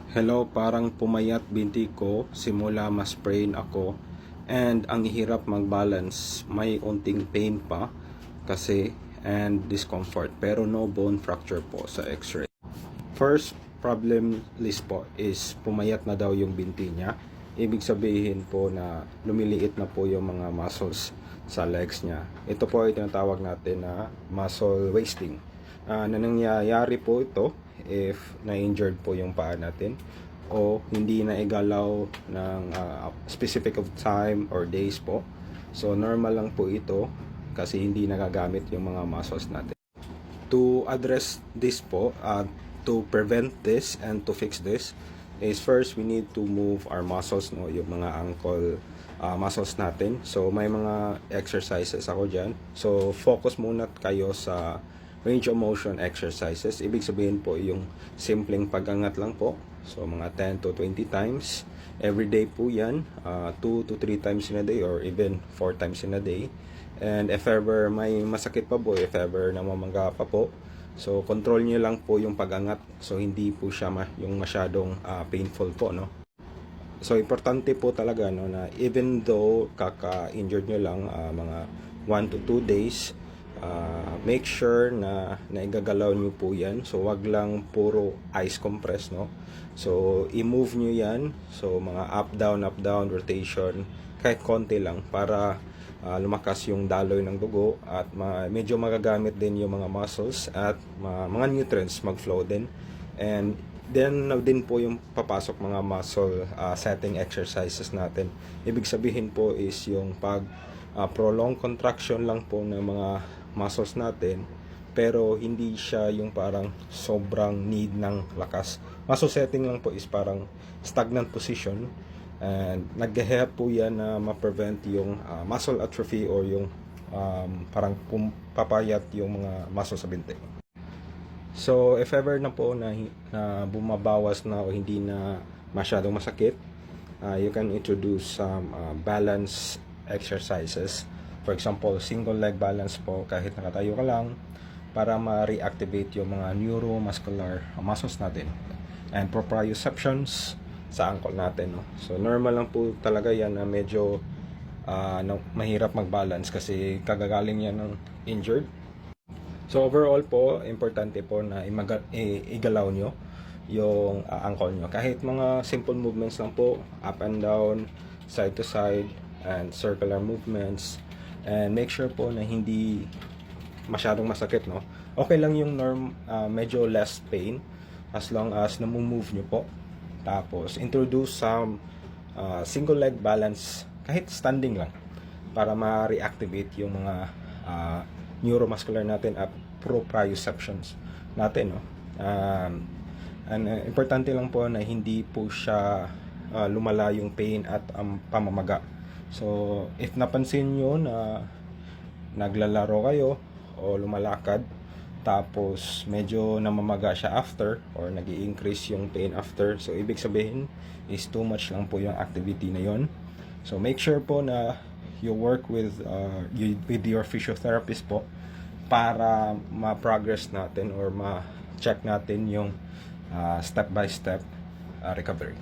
Hello, parang pumayat binti ko simula mas-sprain ako and ang hirap mag-balance. May unting pain pa kasi and discomfort pero no bone fracture po sa x-ray. First problem list po is pumayat na daw yung binti niya. Ibig sabihin po na lumiliit na po yung mga muscles sa legs niya. Ito po ay tinatawag natin na muscle wasting. Na nangyayari po ito if na-injured po yung paa natin o hindi na igalaw ng specific of time or days po. So normal lang po ito kasi hindi nagagamit yung mga muscles natin. To address this po, to prevent this and to fix this is first we need to move our muscles, no, yung mga ankle muscles natin. So may mga exercises ako dyan. So focus muna kayo sa range of motion exercises. Ibig sabihin po yung simpleng pag-angat lang po. So mga 10 to 20 times every day po yan, 2 to 3 times in a day or even 4 times in a day. And if ever may masakit pa po, if ever namamangga pa po, so control nyo lang po yung pag-angat. So hindi po siya yung masyadong painful po, no. So importante po talaga, no, na even though kaka-injured nyo lang mga 1 to 2 days, make sure na naigagalaw nyo po yan. So wag lang puro ice compress, no. So i-move nyo yan. So mga up down rotation, kahit konti lang para lumakas yung daloy ng dugo at medyo magagamit din yung mga muscles at mga nutrients mag-flow din. And then din po yung papasok mga muscle setting exercises natin. Ibig sabihin po is yung pag prolonged contraction lang po ng mga muscles natin, pero hindi siya yung parang sobrang need ng lakas. Muscle setting lang po is parang stagnant position, and nag-help po yan na ma-prevent yung muscle atrophy or yung parang papayat yung mga muscle sa binti. So if ever na po na bumabawas na o hindi na masyadong masakit, you can introduce some balance exercises. For example, single leg balance po kahit nakatayo ka lang para ma-reactivate yung mga neuromuscular muscles natin and proprioceptions sa ankle natin, no? So normal lang po talaga yan na medyo mahirap mag-balance kasi kagagaling yan ng injured. So overall po, importante po na igalaw nyo yung ankle nyo. Kahit mga simple movements lang po, up and down, side to side, and circular movements. And make sure po na hindi masyadong masakit, no? Okay lang yung medyo less pain as long as namumove nyo po. Tapos introduce some single leg balance kahit standing lang para ma-reactivate yung mga neuromuscular natin at proprioceptions natin, no? And importante lang po na hindi po siya lumala yung pain at pamamaga. So if napansin nyo na naglalaro kayo o lumalakad tapos medyo namamaga siya after or nag-i-increase yung pain after, so ibig sabihin is too much lang po yung activity na yon. So make sure po na you work with your physiotherapist po para ma-progress natin or ma-check natin yung step by step recovery.